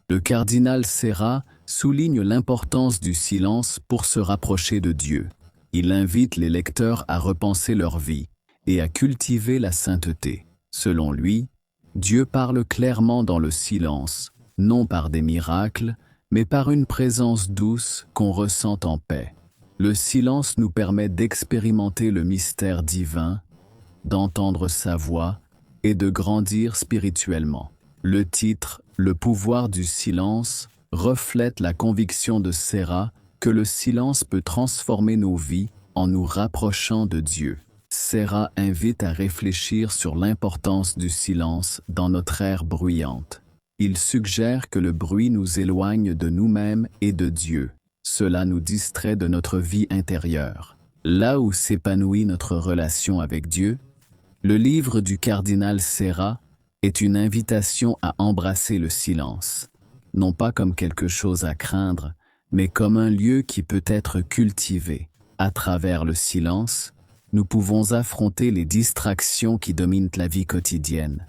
Le cardinal Serra souligne l'importance du silence pour se rapprocher de Dieu. Il invite les lecteurs à repenser leur vie et à cultiver la sainteté. Selon lui, Dieu parle clairement dans le silence, non par des miracles, mais par une présence douce qu'on ressent en paix. Le silence nous permet d'expérimenter le mystère divin, d'entendre sa voix et de grandir spirituellement. Le titre « Le pouvoir du silence » reflète la conviction de Serra que le silence peut transformer nos vies en nous rapprochant de Dieu. Serra invite à réfléchir sur l'importance du silence dans notre ère bruyante. Il suggère que le bruit nous éloigne de nous-mêmes et de Dieu. Cela nous distrait de notre vie intérieure. Là où s'épanouit notre relation avec Dieu, le livre du cardinal Serra est une invitation à embrasser le silence, non pas comme quelque chose à craindre, mais comme un lieu qui peut être cultivé. À travers le silence, nous pouvons affronter les distractions qui dominent la vie quotidienne,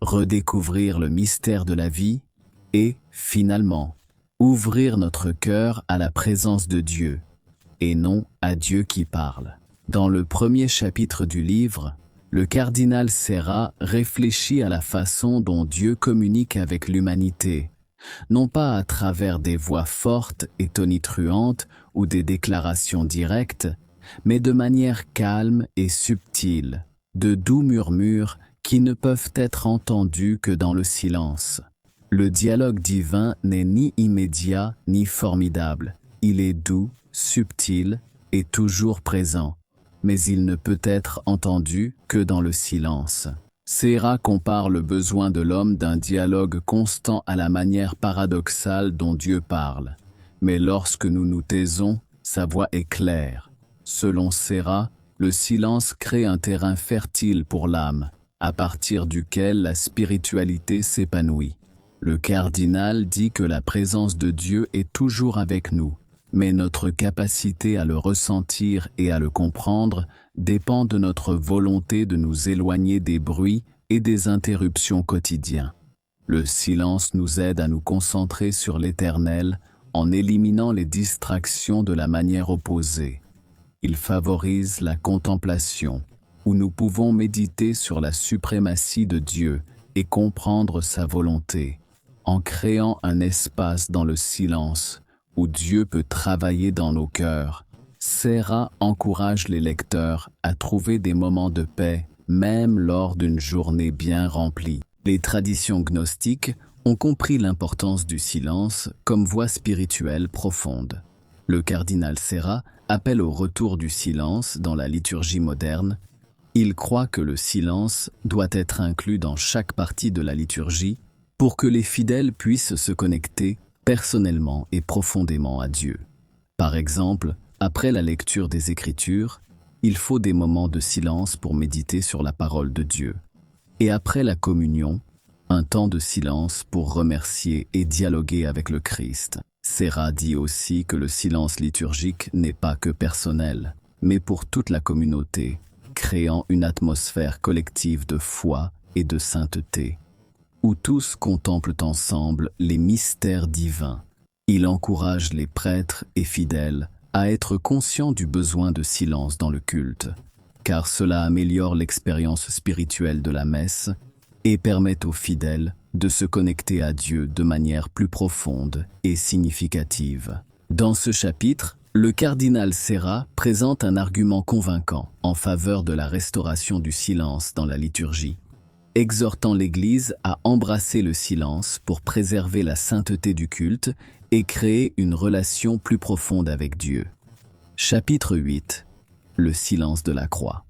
redécouvrir le mystère de la vie et, finalement, ouvrir notre cœur à la présence de Dieu, et non à Dieu qui parle. Dans le premier chapitre du livre, le cardinal Serra réfléchit à la façon dont Dieu communique avec l'humanité, non pas à travers des voix fortes et tonitruantes ou des déclarations directes, mais de manière calme et subtile, de doux murmures qui ne peuvent être entendus que dans le silence. Le dialogue divin n'est ni immédiat ni formidable, il est doux, subtil et toujours présent, mais il ne peut être entendu que dans le silence. Serra compare le besoin de l'homme d'un dialogue constant à la manière paradoxale dont Dieu parle. Mais lorsque nous nous taisons, sa voix est claire. Selon Serra, le silence crée un terrain fertile pour l'âme, à partir duquel la spiritualité s'épanouit. Le cardinal dit que la présence de Dieu est toujours avec nous, mais notre capacité à le ressentir et à le comprendre dépend de notre volonté de nous éloigner des bruits et des interruptions quotidiens. Le silence nous aide à nous concentrer sur l'Éternel en éliminant les distractions de la manière opposée. Il favorise la contemplation, où nous pouvons méditer sur la suprématie de Dieu et comprendre sa volonté, en créant un espace dans le silence où Dieu peut travailler dans nos cœurs. Serra encourage les lecteurs à trouver des moments de paix, même lors d'une journée bien remplie. Les traditions gnostiques ont compris l'importance du silence comme voie spirituelle profonde. Le cardinal Serra appelle au retour du silence dans la liturgie moderne. Il croit que le silence doit être inclus dans chaque partie de la liturgie pour que les fidèles puissent se connecter personnellement et profondément à Dieu. Par exemple, après la lecture des Écritures, il faut des moments de silence pour méditer sur la parole de Dieu. Et après la communion, un temps de silence pour remercier et dialoguer avec le Christ. Serra dit aussi que le silence liturgique n'est pas que personnel, mais pour toute la communauté, créant une atmosphère collective de foi et de sainteté, où tous contemplent ensemble les mystères divins. Il encourage les prêtres et fidèles à être conscients du besoin de silence dans le culte, car cela améliore l'expérience spirituelle de la messe et permet aux fidèles de se connecter à Dieu de manière plus profonde et significative. Dans ce chapitre, le cardinal Serra présente un argument convaincant en faveur de la restauration du silence dans la liturgie, exhortant l'Église à embrasser le silence pour préserver la sainteté du culte et créer une relation plus profonde avec Dieu. Chapitre 8. Le silence de la croix.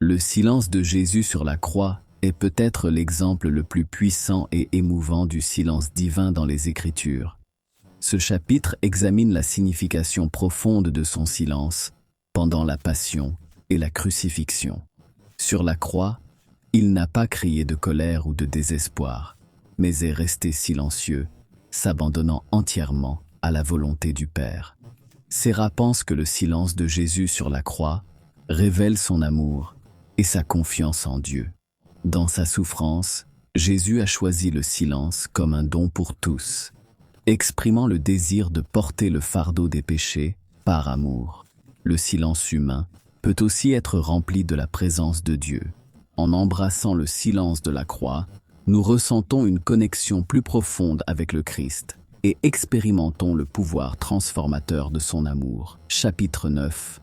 Le silence de Jésus sur la croix est peut-être l'exemple le plus puissant et émouvant du silence divin dans les Écritures. Ce chapitre examine la signification profonde de son silence pendant la Passion et la crucifixion. Sur la croix, il n'a pas crié de colère ou de désespoir, mais est resté silencieux, s'abandonnant entièrement à la volonté du Père. Serra pense que le silence de Jésus sur la croix révèle son amour et sa confiance en Dieu. Dans sa souffrance, Jésus a choisi le silence comme un don pour tous. exprimant le désir de porter le fardeau des péchés par amour. Le silence humain peut aussi être rempli de la présence de Dieu. En embrassant le silence de la croix, nous ressentons une connexion plus profonde avec le Christ et expérimentons le pouvoir transformateur de son amour. Chapitre 9.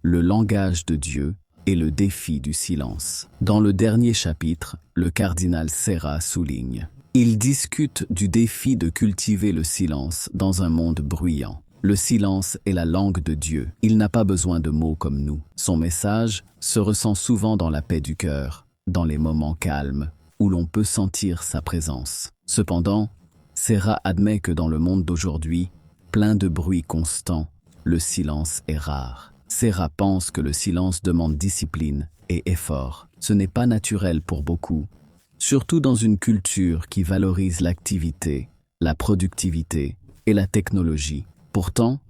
Le langage de Dieu et le défi du silence. Dans le dernier chapitre, le cardinal Serra souligne: il discute du défi de cultiver le silence dans un monde bruyant. Le silence est la langue de Dieu. Il n'a pas besoin de mots comme nous. Son message se ressent souvent dans la paix du cœur, dans les moments calmes, où l'on peut sentir sa présence. Cependant, Serra admet que dans le monde d'aujourd'hui, plein de bruit constant, le silence est rare. Serra pense que le silence demande discipline et effort. Ce n'est pas naturel pour beaucoup, surtout dans une culture qui valorise l'activité, la productivité et la technologie. Pourtant,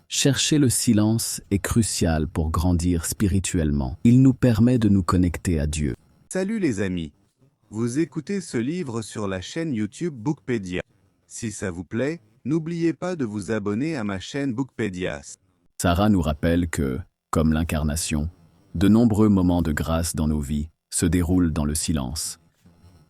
chercher le silence est crucial pour grandir spirituellement. Il nous permet de nous connecter à Dieu. Salut les amis! Vous écoutez ce livre sur la chaîne YouTube Bookpedia. Si ça vous plaît, n'oubliez pas de vous abonner à ma chaîne Bookpedia. Serra nous rappelle que, comme l'incarnation, de nombreux moments de grâce dans nos vies se déroulent dans le silence.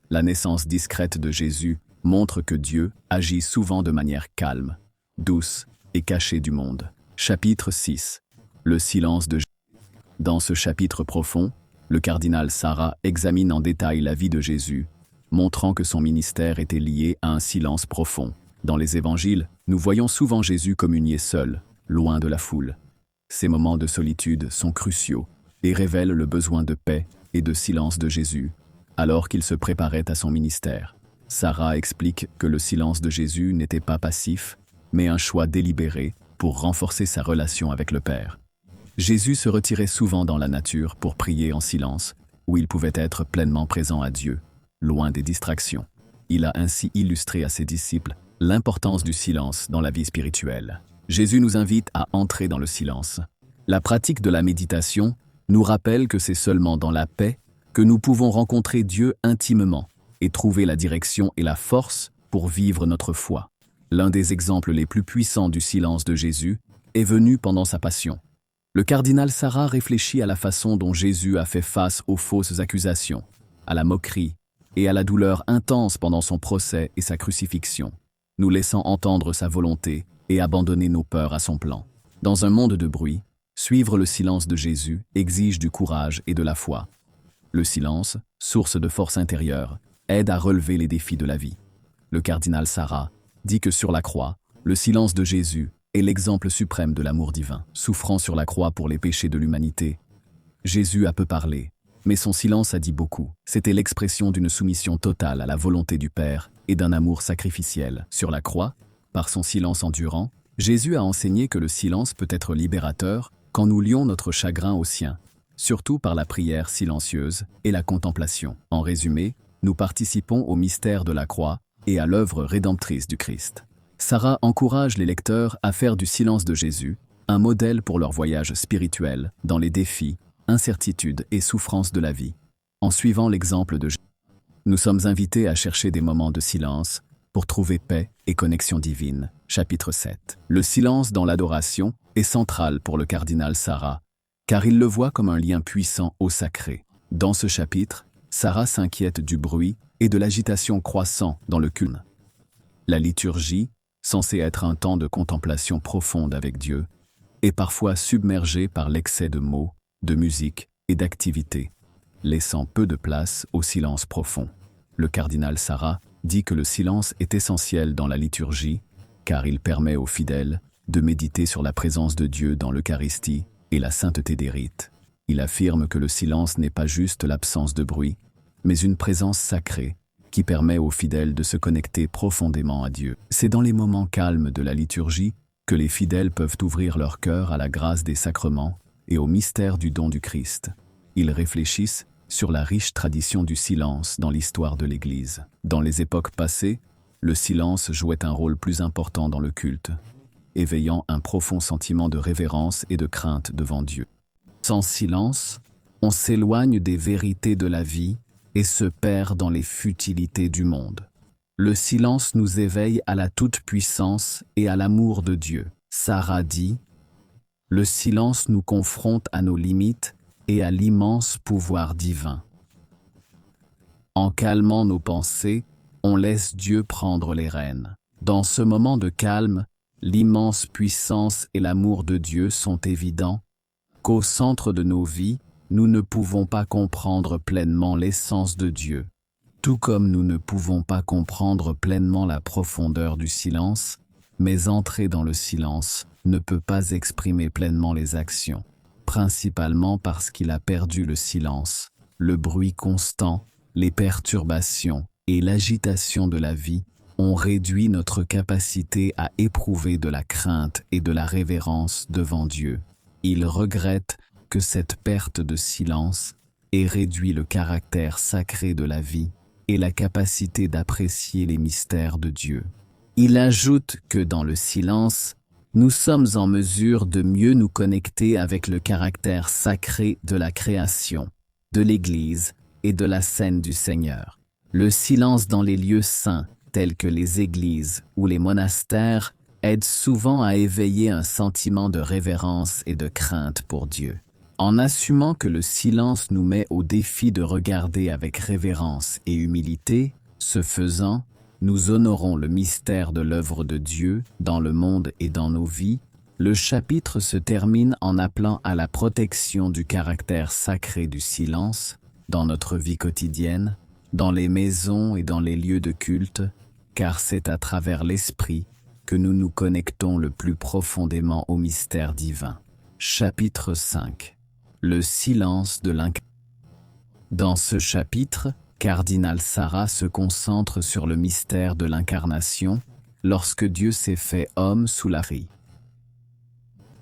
La naissance discrète de Jésus montre que Dieu agit souvent de manière calme, douce et cachée du monde. Chapitre 6. Le silence de Jésus. Dans ce chapitre profond, le cardinal Serra examine en détail la vie de Jésus, montrant que son ministère était lié à un silence profond. Dans les évangiles, nous voyons souvent Jésus communier seul, loin de la foule. Ces moments de solitude sont cruciaux et révèlent le besoin de paix et de silence de Jésus, alors qu'il se préparait à son ministère. Serra explique que le silence de Jésus n'était pas passif, mais un choix délibéré pour renforcer sa relation avec le Père. Jésus se retirait souvent dans la nature pour prier en silence, où il pouvait être pleinement présent à Dieu, loin des distractions. Il a ainsi illustré à ses disciples l'importance du silence dans la vie spirituelle. Jésus nous invite à entrer dans le silence. La pratique de la méditation nous rappelle que c'est seulement dans la paix que nous pouvons rencontrer Dieu intimement et trouver la direction et la force pour vivre notre foi. L'un des exemples les plus puissants du silence de Jésus est venu pendant sa passion. Le cardinal Serra réfléchit à la façon dont Jésus a fait face aux fausses accusations, à la moquerie et à la douleur intense pendant son procès et sa crucifixion, nous laissant entendre sa volonté et abandonner nos peurs à son plan. Dans un monde de bruit, suivre le silence de Jésus exige du courage et de la foi. Le silence, source de force intérieure, aide à relever les défis de la vie. Le cardinal Serra dit que sur la croix, le silence de Jésus est l'exemple suprême de l'amour divin. Souffrant sur la croix pour les péchés de l'humanité, Jésus a peu parlé, mais son silence a dit beaucoup. C'était l'expression d'une soumission totale à la volonté du Père et d'un amour sacrificiel. Sur la croix, par son silence endurant, Jésus a enseigné que le silence peut être libérateur quand nous lions notre chagrin au sien, surtout par la prière silencieuse et la contemplation. En résumé, nous participons au mystère de la croix et à l'œuvre rédemptrice du Christ. Serra encourage les lecteurs à faire du silence de Jésus un modèle pour leur voyage spirituel dans les défis, incertitudes et souffrances de la vie. En suivant l'exemple de Jésus, nous sommes invités à chercher des moments de silence pour trouver paix et connexion divine. Chapitre 7. Le silence dans l'adoration est central pour le cardinal Serra, car il le voit comme un lien puissant au sacré. Dans ce chapitre, Serra s'inquiète du bruit et de l'agitation croissant dans le culte. La liturgie, censée être un temps de contemplation profonde avec Dieu, est parfois submergée par l'excès de mots, de musique et d'activité, laissant peu de place au silence profond. Le cardinal Serra dit que le silence est essentiel dans la liturgie, car il permet aux fidèles de méditer sur la présence de Dieu dans l'Eucharistie et la sainteté des rites. Il affirme que le silence n'est pas juste l'absence de bruit, mais une présence sacrée qui permet aux fidèles de se connecter profondément à Dieu. C'est dans les moments calmes de la liturgie que les fidèles peuvent ouvrir leur cœur à la grâce des sacrements et au mystère du don du Christ. Ils réfléchissent sur la riche tradition du silence dans l'histoire de l'Église. Dans les époques passées, le silence jouait un rôle plus important dans le culte, éveillant un profond sentiment de révérence et de crainte devant Dieu. Sans silence, on s'éloigne des vérités de la vie et se perd dans les futilités du monde. Le silence nous éveille à la toute-puissance et à l'amour de Dieu. Sarah dit, « Le silence nous confronte à nos limites et à l'immense pouvoir divin. En calmant nos pensées, on laisse Dieu prendre les rênes. Dans ce moment de calme, l'immense puissance et l'amour de Dieu sont évidents, qu'au centre de nos vies, nous ne pouvons pas comprendre pleinement l'essence de Dieu. Tout comme nous ne pouvons pas comprendre pleinement la profondeur du silence, mais entrer dans le silence ne peut pas exprimer pleinement les actions, principalement parce qu'il a perdu le silence, le bruit constant, les perturbations et l'agitation de la vie ont réduit notre capacité à éprouver de la crainte et de la révérence devant Dieu. Il regrette que cette perte de silence ait réduit le caractère sacré de la vie et la capacité d'apprécier les mystères de Dieu. Il ajoute que dans le silence, nous sommes en mesure de mieux nous connecter avec le caractère sacré de la création, de l'Église et de la scène du Seigneur. Le silence dans les lieux saints, tels que les églises ou les monastères, aide souvent à éveiller un sentiment de révérence et de crainte pour Dieu. En assumant que le silence nous met au défi de regarder avec révérence et humilité, ce faisant, nous honorons le mystère de l'œuvre de Dieu dans le monde et dans nos vies. Le chapitre se termine en appelant à la protection du caractère sacré du silence dans notre vie quotidienne, dans les maisons et dans les lieux de culte, car c'est à travers l'Esprit que nous nous connectons le plus profondément au mystère divin. Chapitre 5. Le silence de l'incarnation. Dans ce chapitre, Cardinal Sarah se concentre sur le mystère de l'incarnation lorsque Dieu s'est fait homme sous la rie.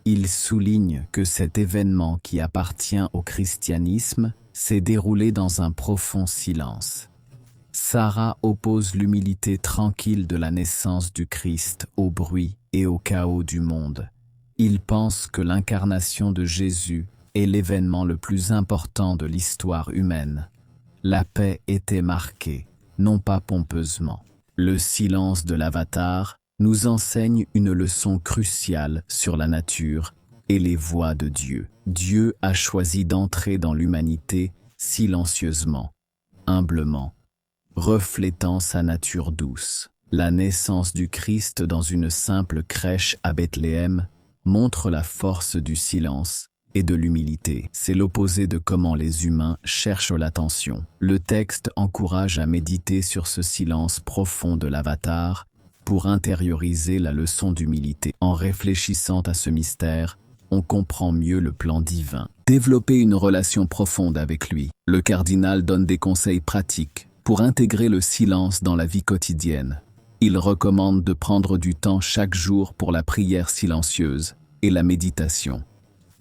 Il souligne que cet événement qui appartient au christianisme s'est déroulé dans un profond silence. Sarah oppose l'humilité tranquille de la naissance du Christ au bruit et au chaos du monde. Il pense que l'incarnation de Jésus est l'événement le plus important de l'histoire humaine. La paix était marquée, non pas pompeusement. Le silence de l'Avatar nous enseigne une leçon cruciale sur la nature et les voies de Dieu. Dieu a choisi d'entrer dans l'humanité silencieusement, humblement, reflétant sa nature douce. La naissance du Christ dans une simple crèche à Bethléem montre la force du silence et de l'humilité. C'est l'opposé de comment les humains cherchent l'attention. Le texte encourage à méditer sur ce silence profond de l'Avatar pour intérioriser la leçon d'humilité. En réfléchissant à ce mystère, on comprend mieux le plan divin. Développer une relation profonde avec lui. Le cardinal donne des conseils pratiques pour intégrer le silence dans la vie quotidienne. Il recommande de prendre du temps chaque jour pour la prière silencieuse et la méditation,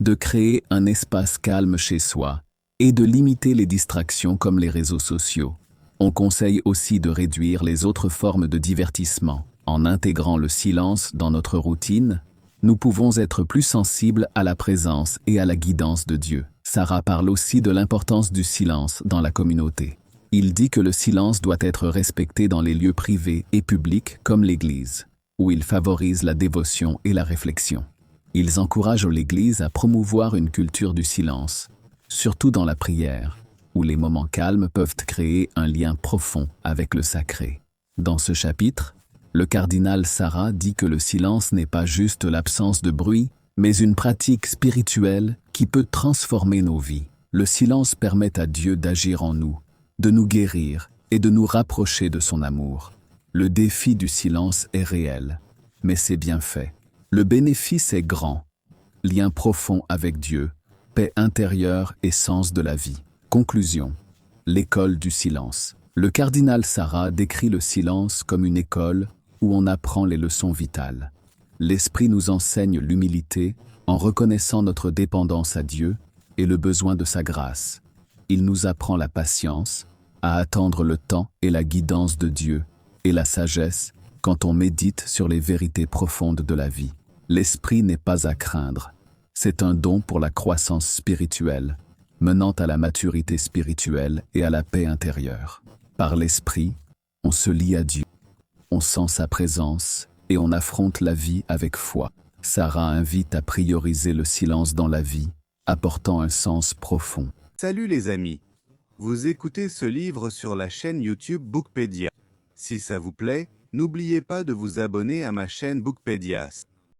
de créer un espace calme chez soi et de limiter les distractions comme les réseaux sociaux. On conseille aussi de réduire les autres formes de divertissement. En intégrant le silence dans notre routine, nous pouvons être plus sensibles à la présence et à la guidance de Dieu. Sarah parle aussi de l'importance du silence dans la communauté. Il dit que le silence doit être respecté dans les lieux privés et publics comme l'Église, où il favorise la dévotion et la réflexion. Ils encouragent l'Église à promouvoir une culture du silence, surtout dans la prière, où les moments calmes peuvent créer un lien profond avec le sacré. Dans ce chapitre, le cardinal Sarah dit que le silence n'est pas juste l'absence de bruit, mais une pratique spirituelle qui peut transformer nos vies. Le silence permet à Dieu d'agir en nous, de nous guérir et de nous rapprocher de son amour. Le défi du silence est réel, mais c'est bien fait. Le bénéfice est grand. Lien profond avec Dieu, paix intérieure et sens de la vie. Conclusion. L'école du silence. Le cardinal Sarah décrit le silence comme une école où on apprend les leçons vitales. L'Esprit nous enseigne l'humilité en reconnaissant notre dépendance à Dieu et le besoin de sa grâce. Il nous apprend la patience, à attendre le temps et la guidance de Dieu, et la sagesse quand on médite sur les vérités profondes de la vie. L'Esprit n'est pas à craindre. C'est un don pour la croissance spirituelle, menant à la maturité spirituelle et à la paix intérieure. Par l'Esprit, on se lie à Dieu. on sent sa présence et on affronte la vie avec foi. Sarah invite à prioriser le silence dans la vie, apportant un sens profond. Salut les amis. Vous écoutez ce livre sur la chaîne YouTube Bookpedia. Si ça vous plaît, n'oubliez pas de vous abonner à ma chaîne Bookpedia.